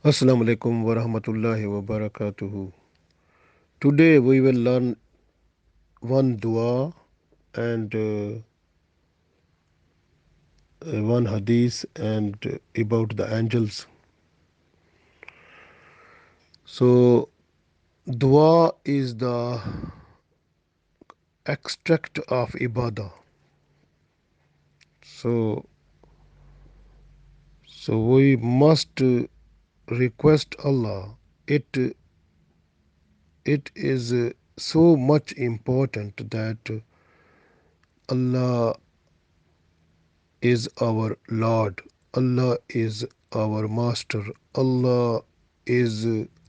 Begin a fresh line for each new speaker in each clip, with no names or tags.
Assalamu alaikum wa rahmatullahi wa barakatuhu. Today we will learn one dua and one hadith and about the angels. So, dua is the extract of ibadah. So, so we must request Allah. It is so much important that Allah is our Lord. Allah is our Master. Allah is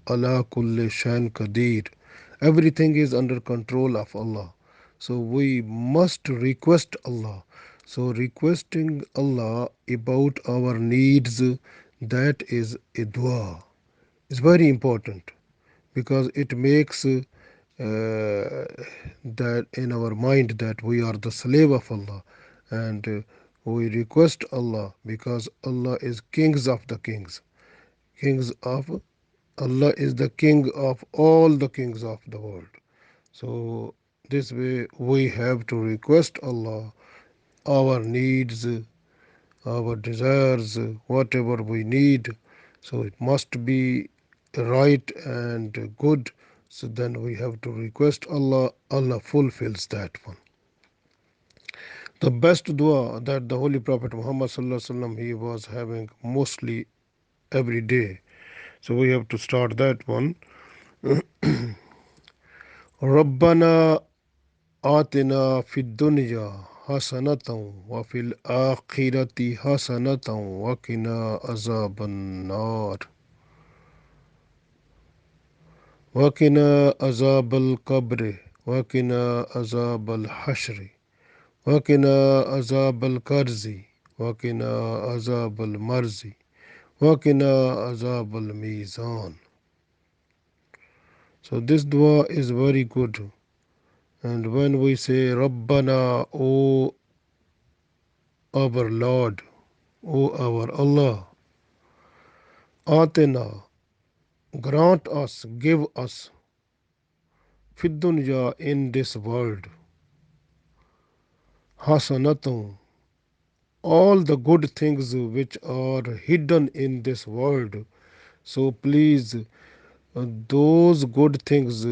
ala kulli shan qadir. Everything is under control of Allah. So we must request Allah. So requesting Allah about our needs, that is a dua. It's very important because it makes that in our mind that we are the slave of Allah, and we request Allah because Allah is kings of the kings. Kings of Allah is the king of all the kings of the world. So this way we have to request Allah our needs, our desires, whatever we need. So it must be right and good. So then we have to request Allah. Allah fulfills that one. The best dua that the Holy Prophet Muhammad he was having mostly every day. So we have to start that one. Rabbana atina fid-dunya hasanatan wa fil akhirati hasanatan wa qina azaban nar. وقنا عذاب القبر وقنا عذاب الحشر وقنا عذاب الكرز وقنا عذاب المرز وقنا عذاب الميزان. So this dua is very good. And when we say Rabbana, O our Lord, O our Allah, atina, grant us, give us, fid-dunya, in this world, hasanatan, all the good things which are hidden in this world. So please, those good things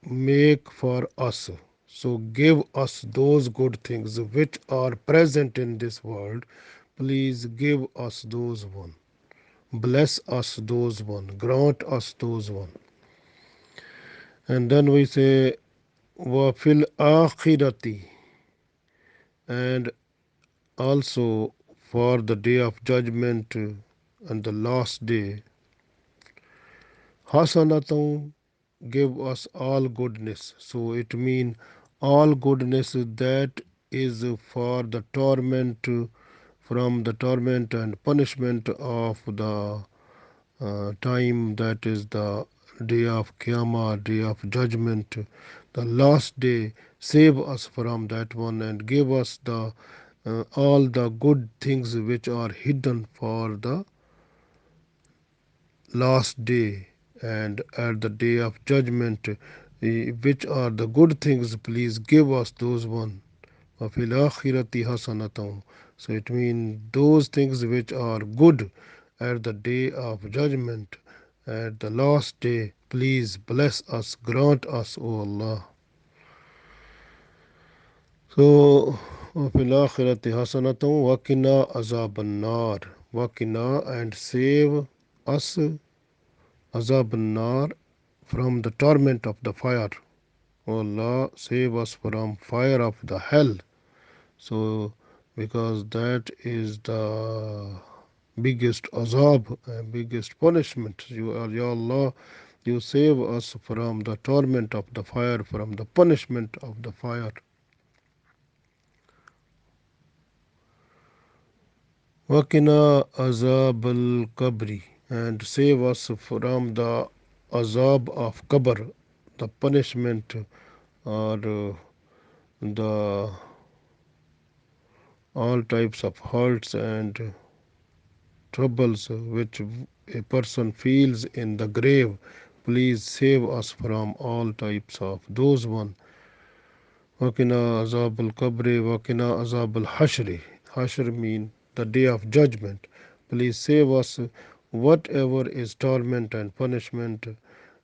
make for us. So give us those good things which are present in this world. Please give us those one. Bless us those one. Grant us those one. And then we say, wa fil akhirati, and also for the day of judgment and the last day, hasanatan, give us all goodness. So it means all goodness that is for the torment, from the torment and punishment of the time, that is the day of Qiyamah, day of judgment, the last day. Save us from that one and give us the all the good things which are hidden for the last day and at the day of judgment. Which are the good things, please give us those one. وَفِي الْآخِرَةِ حَسَنَةً. So it means those things which are good at the day of judgment, at the last day, please bless us, grant us, O Allah. So وَفِي الْآخِرَةِ حَسَنَةً وَقِنَا عَذَابَ النَّارِ. وَقِنَا, and save us, عَذَابَ النَّارِ, from the torment of the fire. O Allah, save us from fire of the hell. So because that is the biggest azab and biggest punishment. You are, Ya Allah, you save us from the torment of the fire, from the punishment of the fire. Wakina azab al kabri, and save us from the azab of qabr, the punishment, or the all types of hurts and troubles which a person feels in the grave. Please save us from all types of those one. Wakina azab al kabri, wakina azab al hashri. Hashr mean the day of judgment. Please save us whatever is torment and punishment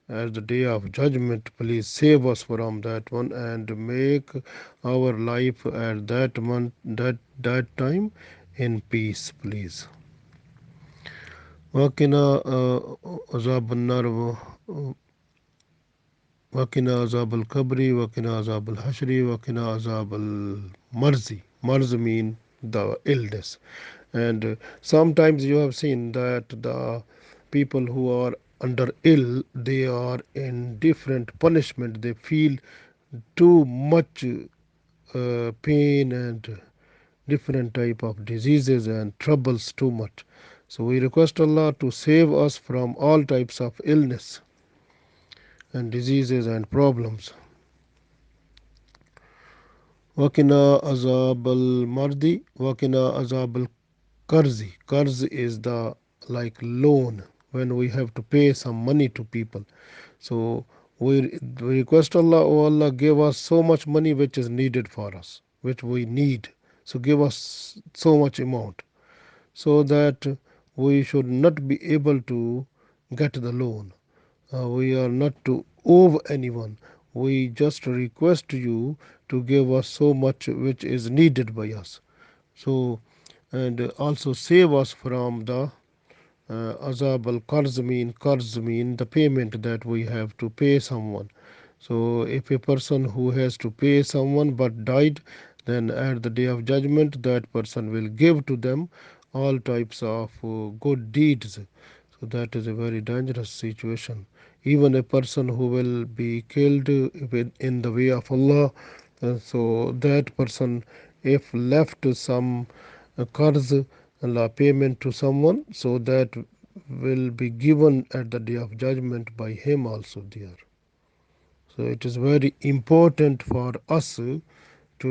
at the day of judgment. Please save us from that one and make our life at that month that time in peace, please. Wakina azab al nar, wakina azab al kabri, wakina azab al hashri, wakina azab al marzi. Marz mean the illness. And sometimes you have seen that the people who are under ill, they are in different punishment. They feel too much pain and different type of diseases and troubles too much. So we request Allah to save us from all types of illness and diseases and problems. Wakina azab al mardi, wakina azab al karzi. Karz is the like loan when we have to pay some money to people. So we request Allah, oh Allah, give us so much money which is needed for us, which we need. So give us so much amount so that we should not be able to get the loan. We are not to owe anyone. We just request you to give us so much which is needed by us. So and also save us from the azab al qarz mean the payment that we have to pay someone. So if a person who has to pay someone but died, then at the day of judgment that person will give to them all types of good deeds. So that is a very dangerous situation. Even a person who will be killed in the way of Allah, so that person, if left some qarz, Allah payment to someone, so that will be given at the day of judgment by him also there. So it is very important for us to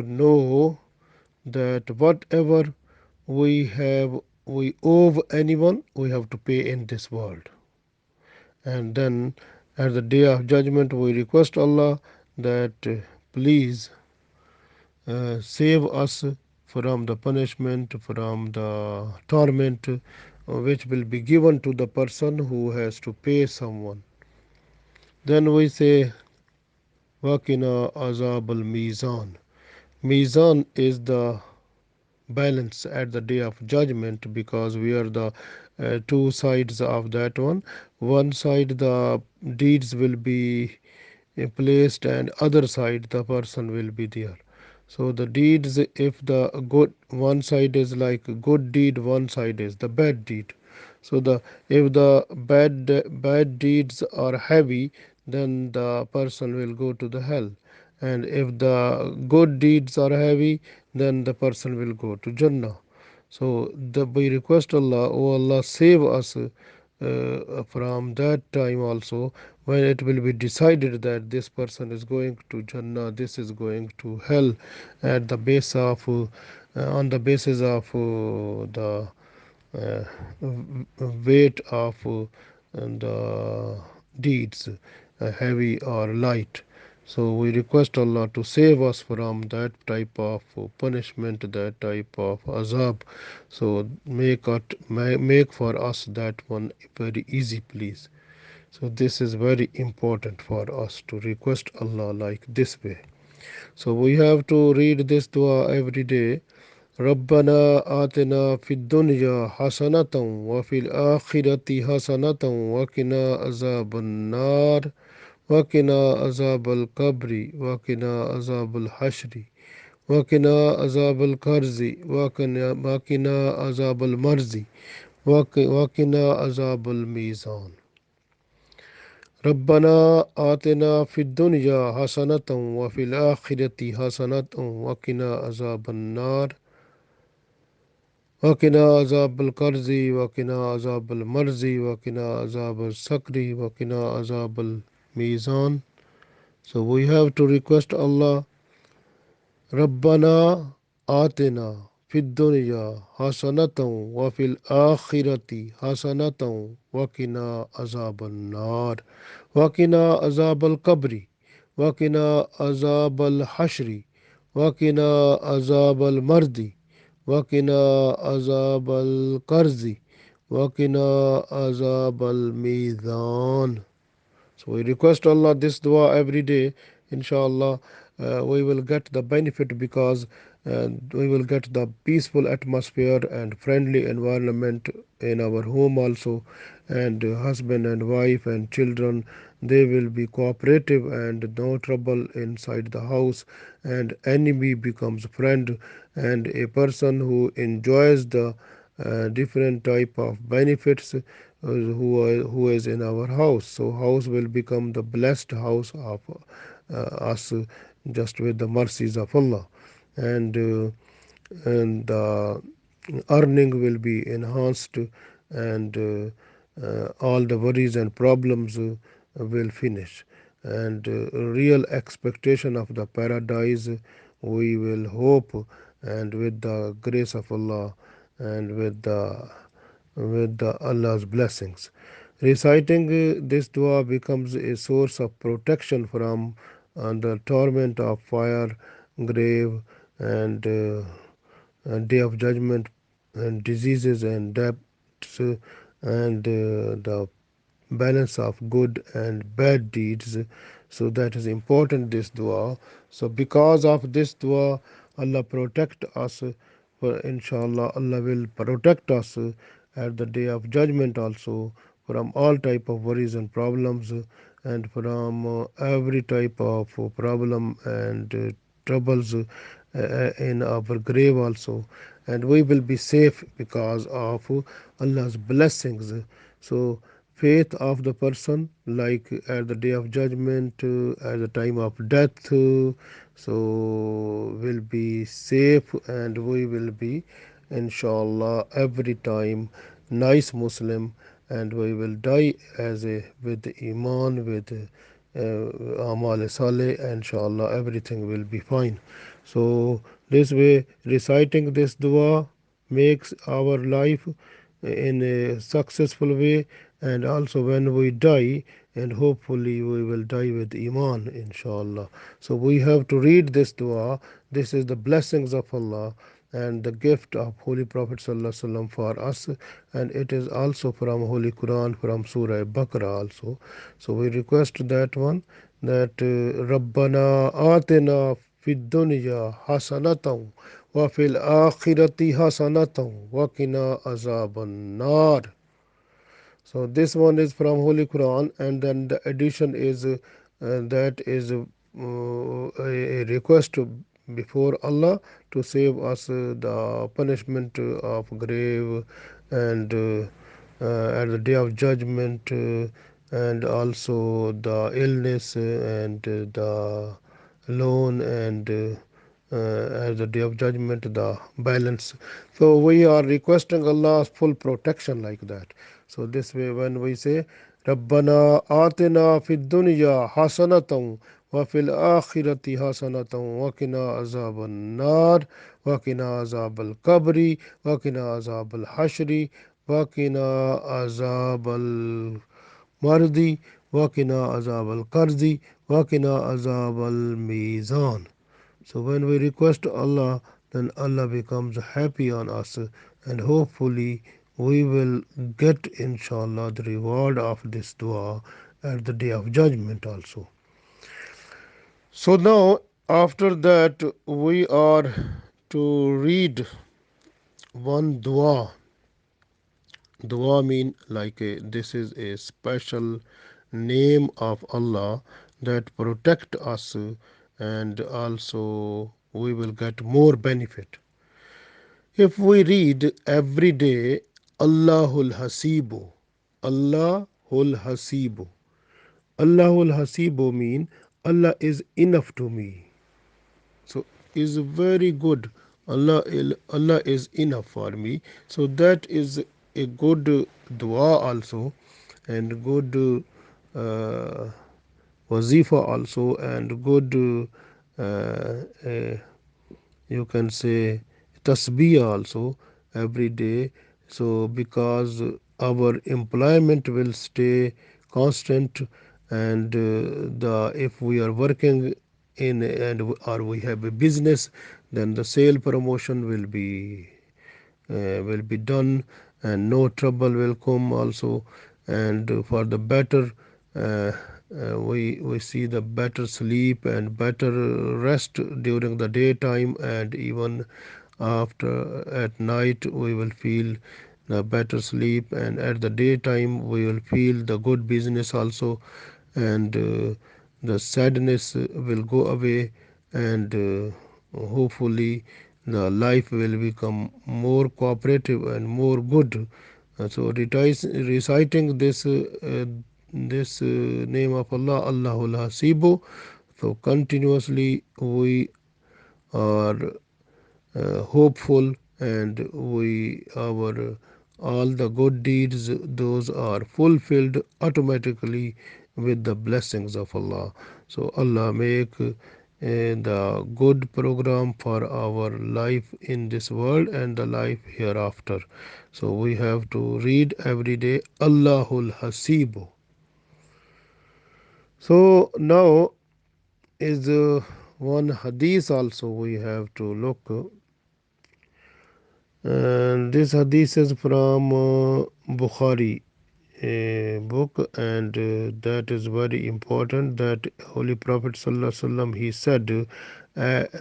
know that whatever we owe anyone, we have to pay in this world. And then at the day of judgment, we request Allah that please save us from the punishment, from the torment which will be given to the person who has to pay someone. Then we say, Wakina azab al mizan. Mizan is the balance at the day of judgment, because we are the two sides of that one. One side the deeds will be placed, and other side the person will be there. So the deeds, if the good one side is like good deed, one side is the bad deed. So the if the bad deeds are heavy, then the person will go to the hell, and if the good deeds are heavy, then the person will go to Jannah. So we request Allah, oh Allah, save us from that time also, when it will be decided that this person is going to Jannah, this is going to hell, at the base of on the basis of the uh, weight of the deeds, heavy or light. So we request Allah to save us from that type of punishment, that type of azab. So make for us that one very easy, please. So this is very important for us to request Allah like this way. So we have to read this dua every day. ربنا آتنا في الدنيا حسنة وفي الآخرة حسنة وقنا عذاب النار وقنا عذاب القبر وقنا عذاب الحشر وقنا عذاب الكرز وقنا عذاب المرز وقنا عذاب الميزان. ربنا آتنا في الدنيا حسنة وفي الآخرة حسنة وقنا عذاب النار وقنا عذاب القرز وقنا عذاب المرز وقنا عذاب السكر وقنا عذاب الميزان. So we have to request Allah, Rabbana atina. fid-dunya hasanatan wa fil akhirati hasanatan wa qina azaban nar wa qina azabal qabri wa qina azabal hashri wa qina azabal mardi wa qina azabal qarzi wa qina azabal mizan. So we request Allah this dua every day. Inshallah, we will get the benefit because we will get the peaceful atmosphere and friendly environment in our home also, and husband and wife and children, they will be cooperative and no trouble inside the house, and enemy becomes friend, and a person who enjoys the different type of benefits who is in our house. So house will become the blessed house of us, just with the mercies of Allah, and the earning will be enhanced, and all the worries and problems will finish, and real expectation of the paradise we will hope, and with the grace of Allah, and with the Allah's blessings. Reciting this dua becomes a source of protection from the torment of fire, grave, and day of judgment, and diseases and debts, and the balance of good and bad deeds. So that is important, this dua. So because of this dua, Allah protect us, for inshallah Allah will protect us at the day of judgment also, from all type of worries and problems, and from every type of problem and troubles in our grave also, and we will be safe because of Allah's blessings. So faith of the person, like at the day of judgment, at the time of death, so will be safe, and we will be inshallah every time nice Muslim, and we will die as a with iman, with amal saleh, inshallah everything will be fine. So this way, reciting this dua makes our life in a successful way, and also when we die, and hopefully we will die with iman, inshallah. So we have to read this dua. This is the blessings of Allah and the gift of Holy Prophet Sallallahu Alaihi Wasallam for us, and it is also from Holy Quran, from Surah Baqarah also. So we request that one, that Rabbana atina fid-dunya hasanatan wa fil akhirati hasanatan wa qina azaban nar. So this one is from Holy Quran, and then the addition is that is a request before Allah to save us the punishment of grave, and at the day of judgment, and also the illness, and the loan, and at the day of judgment the balance. So we are requesting Allah's full protection like that. So this way, when we say Rabbana atina fid dunya hasanatan wa fil akhirati hasanatan wa qina azaban nar wa qina azabal qabri wa qina azabal hashri wa qina azabal mardi wa qina azabal qarzi wa qina azabal mizan. So when we request Allah, then Allah becomes happy on us, and hopefully we will get inshallah the reward of this dua at the day of judgment also. So now after that we are to read one dua. Dua mean like this is a special name of Allah that protect us, and also we will get more benefit. If we read every day Allahul Hasibu, Allahul Hasibu, Allahul Hasibu mean Allah is enough to me. So is very good. Allah is enough for me. So that is a good dua also, and good wazifa also, and good uh, uh, you can say tasbih also every day. So because our employment will stay constant, and the if we are working in and or we have a business, then the sale promotion will be done, and no trouble will come also. And for the better, we see the better sleep and better rest during the daytime, and even after at night we will feel the better sleep, and at the daytime we will feel the good business also. And the sadness will go away, and hopefully the life will become more cooperative and more good. So reciting this name of Allah, Allahul Hasibu, so continuously we are hopeful, and we our all the good deeds, those are fulfilled automatically with the blessings of Allah. So Allah make the good program for our life in this world and the life hereafter. So we have to read every day Allahul Hasibu. So now is one hadith also we have to look. And this hadith is from Bukhari book, and that is very important. That Holy Prophet Sallallahu Alaihi Wasallam, he said,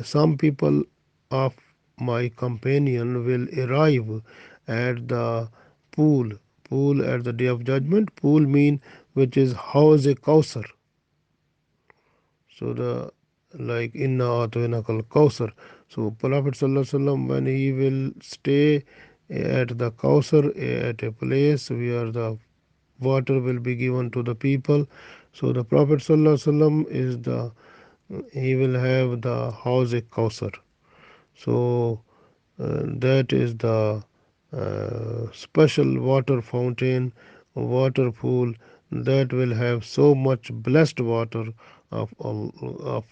some people of my companion will arrive at the pool. Pool at the day of judgment. Pool mean which is house a Kausar. So the like inna atwainakal Kausar. So Prophet Sallallahu Alaihi Wasallam, when he will stay at the Kausar, at a place where the water will be given to the people. So the Prophet Sallallahu Alaihi Wasallam is the he will have the house a Kausar. So that is the special water fountain, water pool that will have so much blessed water of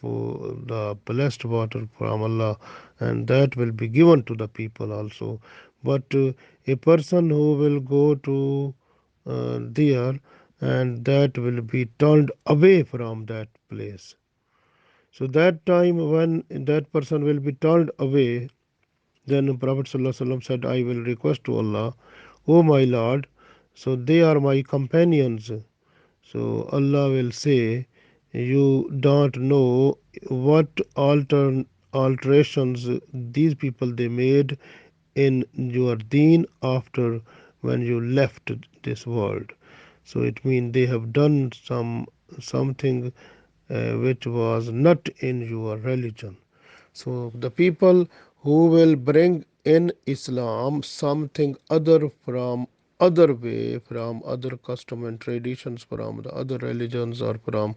the blessed water from Allah, and that will be given to the people also. But a person who will go to there, and that will be turned away from that place. So that time when that person will be turned away, then Prophet ﷺ said, I will request to Allah, O my Lord, so they are my companions. So Allah will say, you don't know what alterations these people they made in your deen after when you left this world. So it means they have done something which was not in your religion. So the people who will bring in Islam something other from other way, from other custom and traditions, from the other religions, or from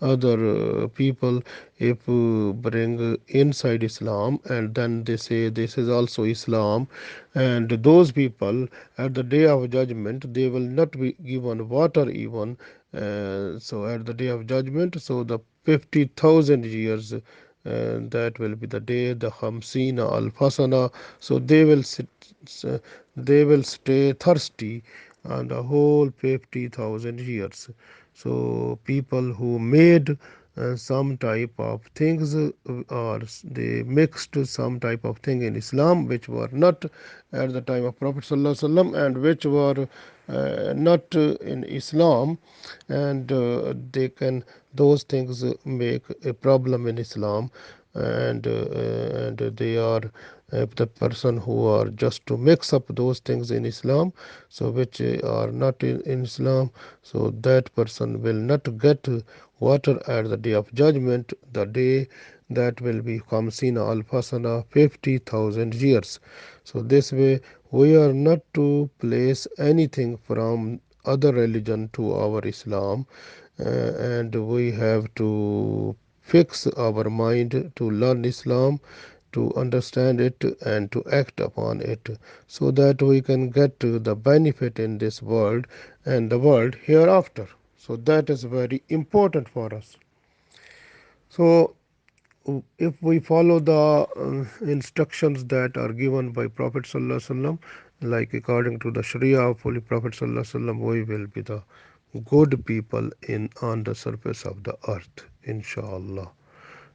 other people, if bring inside Islam, and then they say this is also Islam, and those people at the day of judgment they will not be given water even. So at the day of judgment, so the 50,000 years, that will be the day, the Hamsina al Fasana. So they will stay thirsty on the whole 50,000 years. So people who made some type of things, or they mixed some type of thing in Islam which were not at the time of Prophet Sallallahu Alaihi Wasallam, and which were not in Islam, and they can those things make a problem in Islam, and they are the person who are just to mix up those things in Islam, so which are not in Islam, so that person will not get water at the day of judgment, the day that will be Khamsina al Fasana, 50,000 years. So this way we are not to place anything from other religion to our Islam, and we have to fix our mind to learn Islam, to understand it, and to act upon it, so that we can get to the benefit in this world and the world hereafter. So that is very important for us. So if we follow the instructions that are given by Prophet Sallallahu Alaihi Wasallam, like according to the Sharia of Holy Prophet Sallallahu Alaihi Wasallam, we will be the good people in on the surface of the earth, inshallah.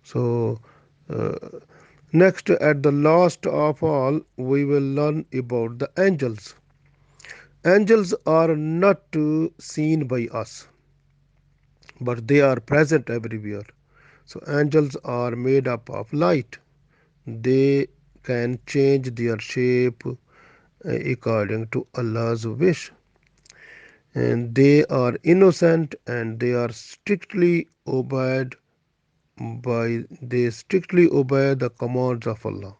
So, uh, next, at the last of all, we will learn about the angels. Angels are not seen by us, but they are present everywhere. So, angels are made up of light. They can change their shape according to Allah's wish. And they are innocent and they strictly obey the commands of Allah.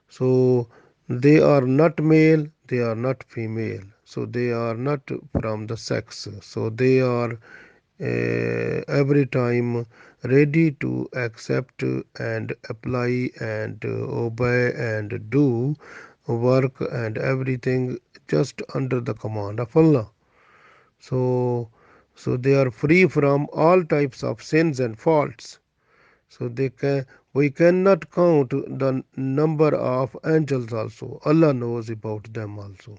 So they are not male, they are not female. So they are not from the sex. So they are every time ready to accept and apply and obey and do work and everything just under the command of Allah. So, so they are free from all types of sins and faults. So we cannot count the number of angels also. Allah knows about them also.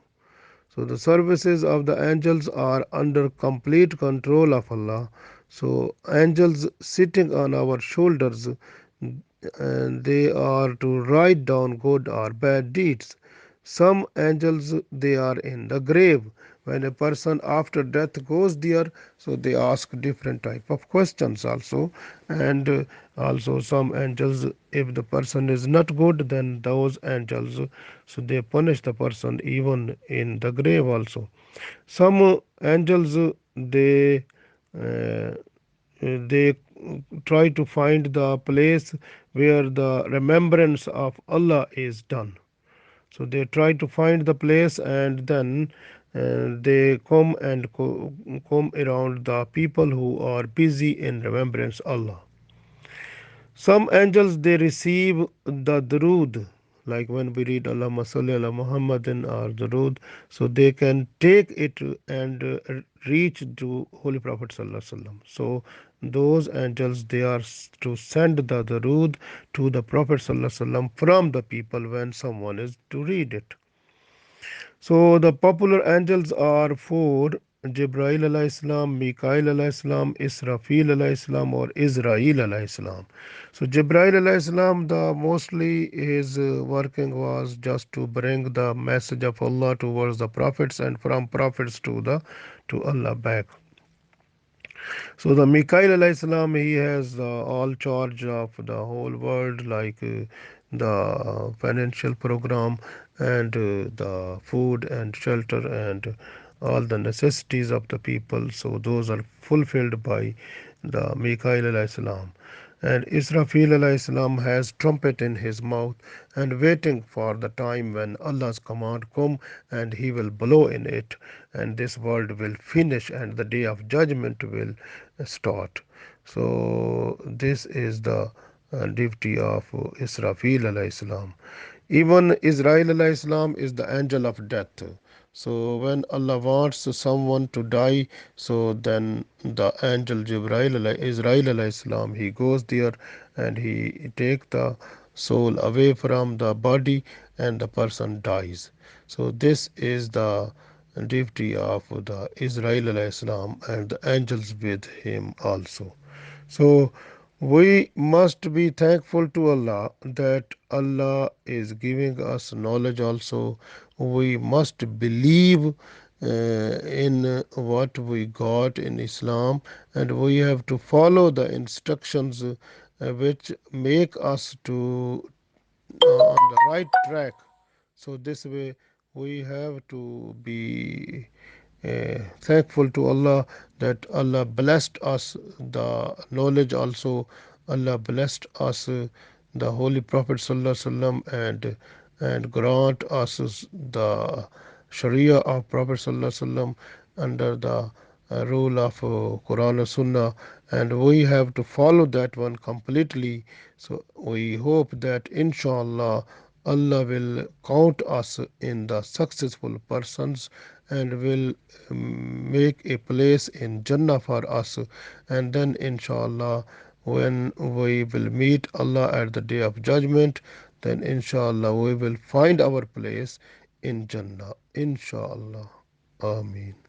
So the services of the angels are under complete control of Allah. So angels sitting on our shoulders, and they are to write down good or bad deeds. Some angels, they are in the grave. When a person after death goes there, so they ask different type of questions also. And also some angels, if the person is not good, then those angels, so they punish the person even in the grave also. Some angels, uh, they try to find the place where the remembrance of Allah is done. So they try to find the place, and then they come around the people who are busy in remembrance Allah. Some angels, they receive the durood, like when we read Allahumma salli ala Muhammadin or durood, so they can take it and reach to Holy Prophet Sallallahu Alaihi Wasallam. So those angels, they are to send the durood to the Prophet Sallallahu Alaihi Wasallam from the people when someone is to read it. So the popular angels are four: Jibrail alayhi salam, Mikail alayhi salam, Israfil alayhi salam, or Israel alayhi salam. So Jibrail alayhi salam, the mostly his working was just to bring the message of Allah towards the prophets, and from prophets to Allah back. So the Mikail alayhi salam, he has all charge of the whole world, like the financial program and the food and shelter and all the necessities of the people. So those are fulfilled by the Mikail alayhi salam. And Israfil alayhi salam has trumpet in his mouth and waiting for the time when Allah's command come, and he will blow in it, and this world will finish and the day of judgment will start. So this is the duty of Israfil alayhi salam. Even Israel alayhi salam is the angel of death. So when Allah wants someone to die, so then the angel Israel alayhi salam, he goes there and he take the soul away from the body, and the person dies. So this is the duty of the Israel alayhi salam and the angels with him also. So we must be thankful to Allah that Allah is giving us knowledge also. We must believe in what we got in Islam, and we have to follow the instructions which make us to on the right track. So this way we have to be thankful to Allah that Allah blessed us the knowledge also. Allah blessed us the Holy Prophet Sallallahu Alaihi Wasallam, and grant us the Sharia of Prophet Sallallahu Alaihi Wasallam under the rule of Quran and Sunnah, and we have to follow that one completely. So we hope that inshallah Allah will count us in the successful persons, and will make a place in Jannah for us, and then inshallah when we will meet Allah at the day of judgment, then inshallah we will find our place in Jannah. Inshallah. Ameen.